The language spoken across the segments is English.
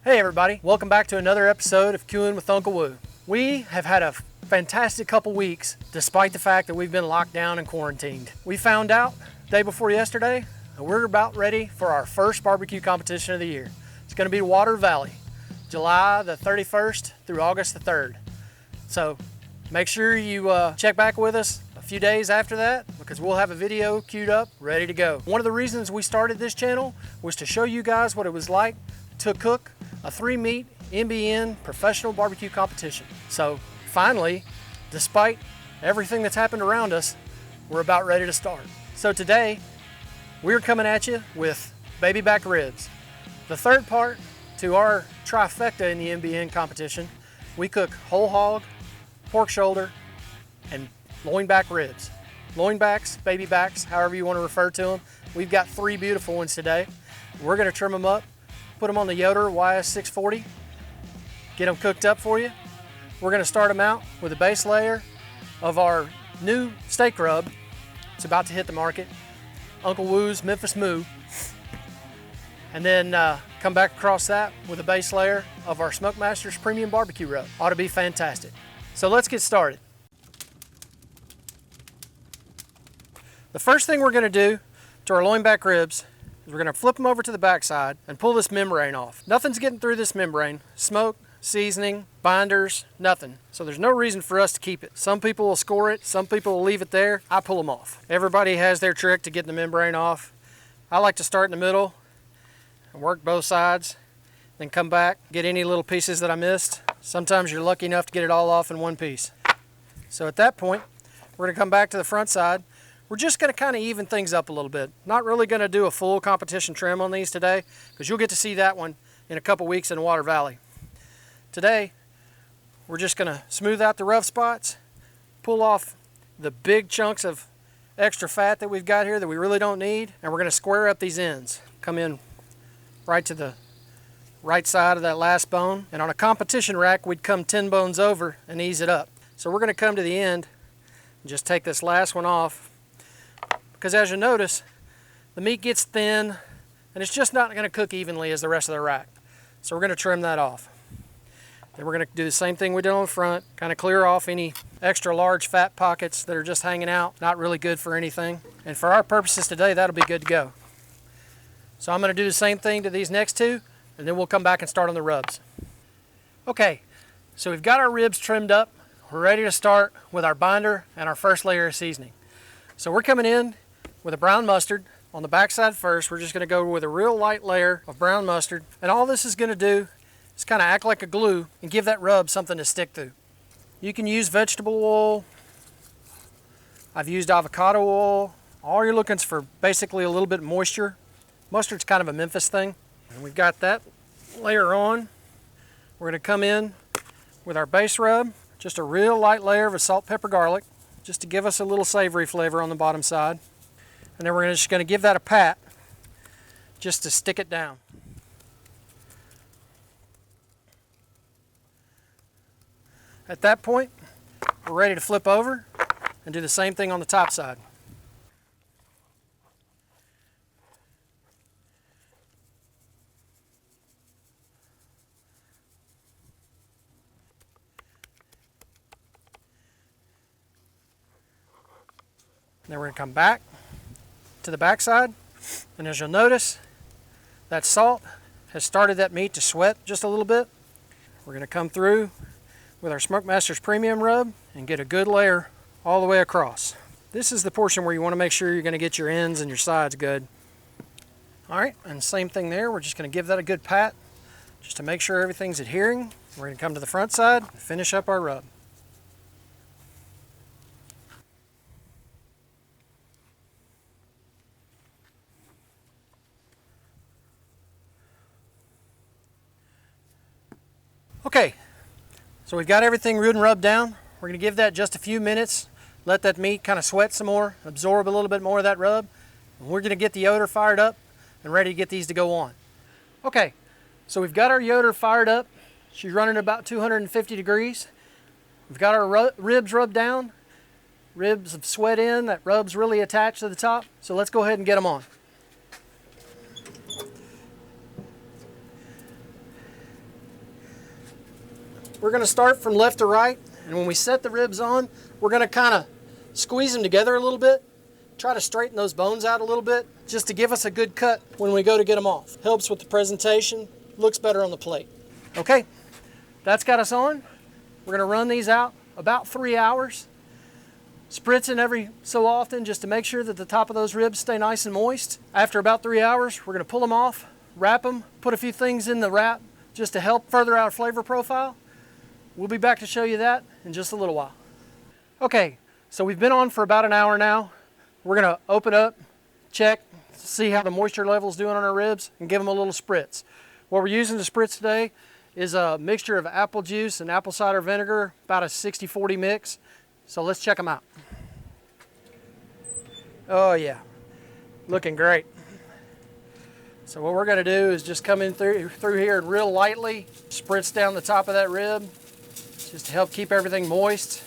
Hey everybody, welcome back to another episode of Queuing with Uncle Woo. We have had a fantastic couple weeks despite the fact that we've been locked down and quarantined. We found out day before yesterday that we're about ready for our first barbecue competition of the year. It's going to be Water Valley, July the 31st through August the 3rd. So make sure you check back with us a few days after that because we'll have a video queued up, ready to go. One of the reasons we started this channel was to show you guys what it was like to cook a 3-meat NBN professional barbecue competition. So finally, despite everything that's happened around us, we're about ready to start. So today, we're coming at you with baby back ribs. The third part to our trifecta in the NBN competition, we cook whole hog, pork shoulder, and loin back ribs. Loin backs, baby backs, however you want to refer to them. We've got 3 beautiful ones today. We're gonna trim them up, put them on the Yoder YS640, get them cooked up for you. We're gonna start them out with a base layer of our new steak rub. It's about to hit the market, Uncle Woo's Memphis Moo. And then come back across that with a base layer of our Smokemaster's Premium Barbecue Rub. Ought to be fantastic. So let's get started. The first thing we're gonna do to our loin back ribs is we're gonna flip them over to the backside and pull this membrane off. Nothing's getting through this membrane. Smoke, seasoning, binders, nothing. So there's no reason for us to keep it. Some people will score it, some people will leave it there. I pull them off. Everybody has their trick to getting the membrane off. I like to start in the middle and work both sides, then come back, get any little pieces that I missed. Sometimes you're lucky enough to get it all off in one piece. So at that point, we're gonna come back to the front side. We're just gonna kind of even things up a little bit. Not really gonna do a full competition trim on these today, because you'll get to see that one in a couple weeks in Water Valley. Today, we're just gonna smooth out the rough spots, pull off the big chunks of extra fat that we've got here that we really don't need, and we're gonna square up these ends. Come in right to the right side of that last bone, and on a competition rack, we'd come 10 bones over and ease it up. So we're gonna come to the end and just take this last one off, because as you notice, the meat gets thin and it's just not going to cook evenly as the rest of the rack. So we're going to trim that off. Then we're going to do the same thing we did on the front, kind of clear off any extra large fat pockets that are just hanging out, not really good for anything. And for our purposes today, that'll be good to go. So I'm going to do the same thing to these next 2, and then we'll come back and start on the rubs. Okay, so we've got our ribs trimmed up. We're ready to start with our binder and our first layer of seasoning. So we're coming in with a brown mustard on the backside first. We're just going to go with a real light layer of brown mustard, and all this is going to do is kind of act like a glue and give that rub something to stick to. You can use vegetable oil. I've used avocado oil. All you're looking for basically a little bit of moisture. Mustard's kind of a Memphis thing. And we've got that layer on. We're going to come in with our base rub, just a real light layer of salt, pepper, garlic, just to give us a little savory flavor on the bottom side. And then we're just going to give that a pat just to stick it down. At that point, we're ready to flip over and do the same thing on the top side. Then we're going to come back to the backside, and as you'll notice, that salt has started that meat to sweat just a little bit. We're going to come through with our Smokemaster's Premium Rub and get a good layer all the way across. This is the portion where you want to make sure you're going to get your ends and your sides good. All right, and same thing there. We're just going to give that a good pat just to make sure everything's adhering. We're going to come to the front side and finish up our rub. Okay, so we've got everything root and rubbed down. We're going to give that just a few minutes, let that meat kind of sweat some more, absorb a little bit more of that rub. And we're going to get the Yoder fired up and ready to get these to go on. Okay, so we've got our Yoder fired up. She's running about 250 degrees. We've got our ribs rubbed down. Ribs have sweat in, that rub's really attached to the top. So let's go ahead and get them on. we're going to start from left to right, and when we set the ribs on, we're going to kind of squeeze them together a little bit, try to straighten those bones out a little bit, just to give us a good cut when we go to get them off. Helps with the presentation, looks better on the plate. Okay, that's got us on. We're going to run these out about 3 hours, spritzing every so often just to make sure that the top of those ribs stay nice and moist. After about 3 hours, we're going to pull them off, wrap them, put a few things in the wrap just to help further our flavor profile. We'll be back to show you that in just a little while. Okay, so we've been on for about an hour now. We're going to open up, check, see how the moisture level is doing on our ribs, and give them a little spritz. What we're using to spritz today is a mixture of apple juice and apple cider vinegar, about a 60-40 mix. So let's check them out. Oh yeah, looking great. So what we're going to do is just come in through here and real lightly spritz down the top of that rib, just to help keep everything moist.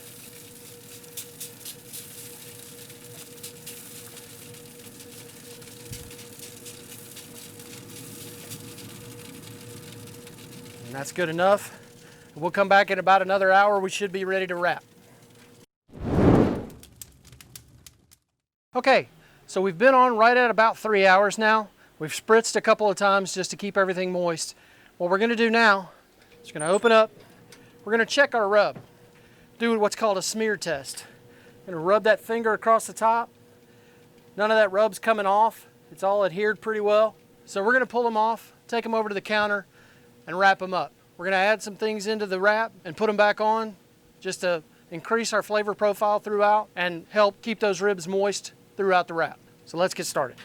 And that's good enough. We'll come back in about another hour. We should be ready to wrap. Okay, so we've been on right at about 3 hours now. We've spritzed a couple of times just to keep everything moist. What we're going to do now is going to open up. We're going to check our rub. Do what's called a smear test. I'm going to rub that finger across the top. None of that rub's coming off. It's all adhered pretty well. So we're going to pull them off, take them over to the counter, and wrap them up. We're going to add some things into the wrap and put them back on just to increase our flavor profile throughout and help keep those ribs moist throughout the wrap. So let's get started.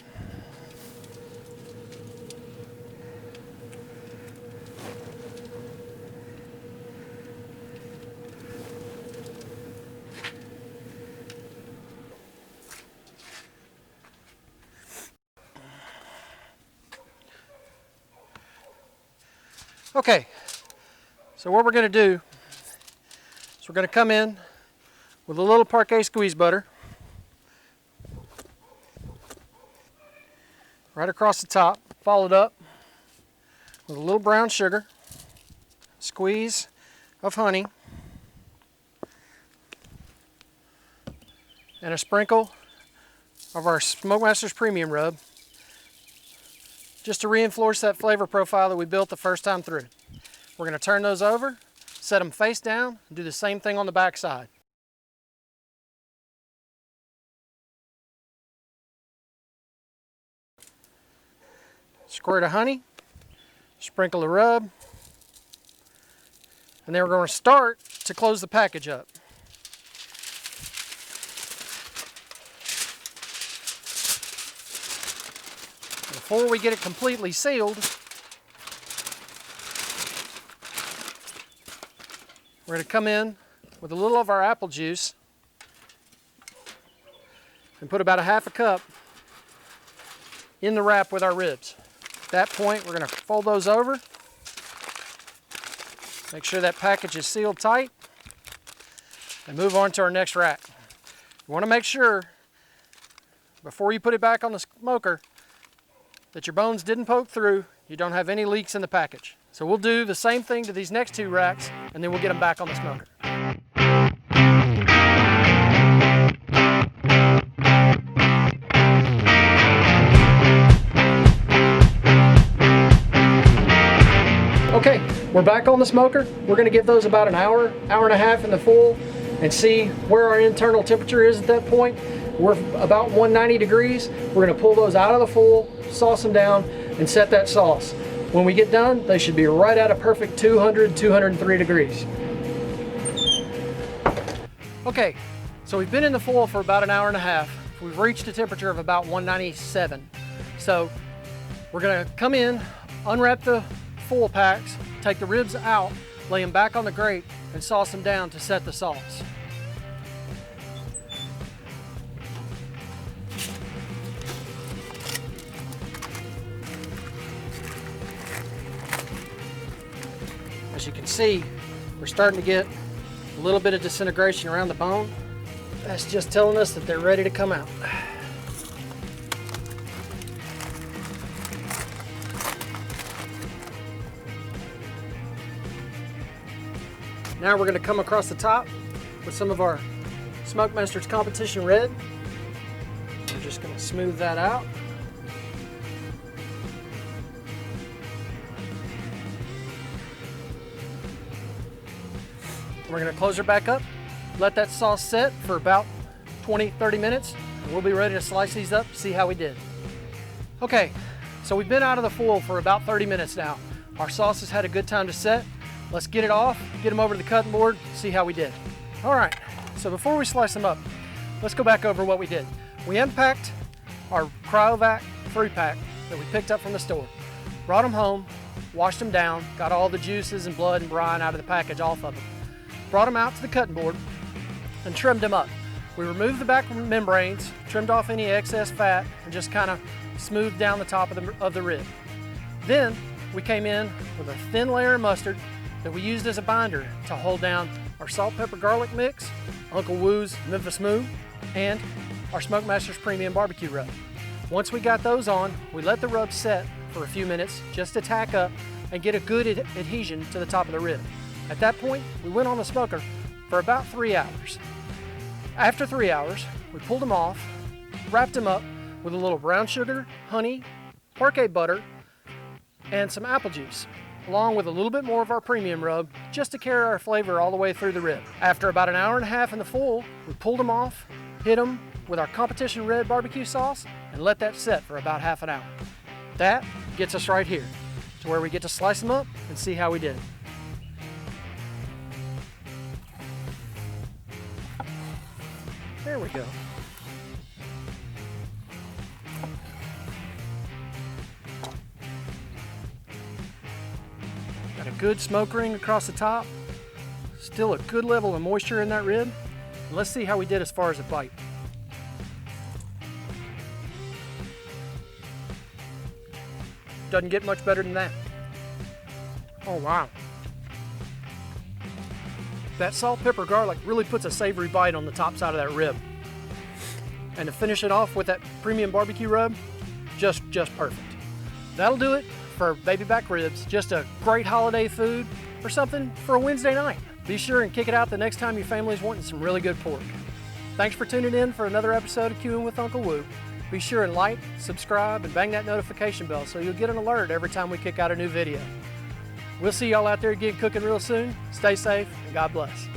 Okay, so what we're going to do is we're going to come in with a little Parquet squeeze butter right across the top, followed up with a little brown sugar, squeeze of honey, and a sprinkle of our Smokemasters Premium Rub, just to reinforce that flavor profile that we built the first time through. We're going to turn those over, set them face down, and do the same thing on the back side. Squirt of honey, sprinkle of rub, and then we're going to start to close the package up. Before we get it completely sealed, we're going to come in with a little of our apple juice and put about a half a cup in the wrap with our ribs. At that point, we're going to fold those over, make sure that package is sealed tight, and move on to our next rack. You want to make sure, before you put it back on the smoker, that your bones didn't poke through, you don't have any leaks in the package. So we'll do the same thing to these next two racks, and then we'll get them back on the smoker. Okay, we're back on the smoker. We're going to give those about an hour, hour and a half in the full, and see where our internal temperature is at that point. We're about 190 degrees. We're going to pull those out of the full, sauce them down, and set that sauce. When we get done, they should be right at a perfect 200, 203 degrees. Okay, so we've been in the full for about an hour and a half. We've reached a temperature of about 197. So we're going to come in, unwrap the full packs, take the ribs out, lay them back on the grate, and sauce them down to set the sauce. As you can see, we're starting to get a little bit of disintegration around the bone. That's just telling us that they're ready to come out. Now we're going to come across the top with some of our Smokemaster's Competition Red. We're just going to smooth that out. We're going to close her back up, let that sauce set for about 20-30 minutes, and we'll be ready to slice these up, see how we did. Okay, so we've been out of the foil for about 30 minutes now. Our sauce has had a good time to set. Let's get it off, get them over to the cutting board, see how we did. All right, so before we slice them up, let's go back over what we did. We unpacked our Cryovac 3-pack that we picked up from the store, brought them home, washed them down, got all the juices and blood and brine out of the package off of them, brought them out to the cutting board and trimmed them up. We removed the back membranes, trimmed off any excess fat, and just kind of smoothed down the top of the rib. Then we came in with a thin layer of mustard that we used as a binder to hold down our salt, pepper, garlic mix, Uncle Woo's Memphis Moo, and our Smokemaster's Premium Barbecue Rub. Once we got those on, we let the rub set for a few minutes just to tack up and get a good adhesion to the top of the rib. At that point, we went on the smoker for about 3 hours. After 3 hours, we pulled them off, wrapped them up with a little brown sugar, honey, parquet butter, and some apple juice, along with a little bit more of our premium rub, just to carry our flavor all the way through the rib. After about an hour and a half in the foil, we pulled them off, hit them with our Competition Red barbecue sauce, and let that set for about half an hour. That gets us right here to where we get to slice them up and see how we did. There we go. Got a good smoke ring across the top. Still a good level of moisture in that rib. Let's see how we did as far as a bite. Doesn't get much better than that. Oh wow. That salt, pepper, garlic really puts a savory bite on the top side of that rib. And to finish it off with that premium barbecue rub, just perfect. That'll do it for baby back ribs. Just a great holiday food or something for a Wednesday night. Be sure and kick it out the next time your family's wanting some really good pork. Thanks for tuning in for another episode of Queuing with Uncle Woo. Be sure and like, subscribe, and bang that notification bell so you'll get an alert every time we kick out a new video. We'll see y'all out there again cooking real soon. Stay safe and God bless.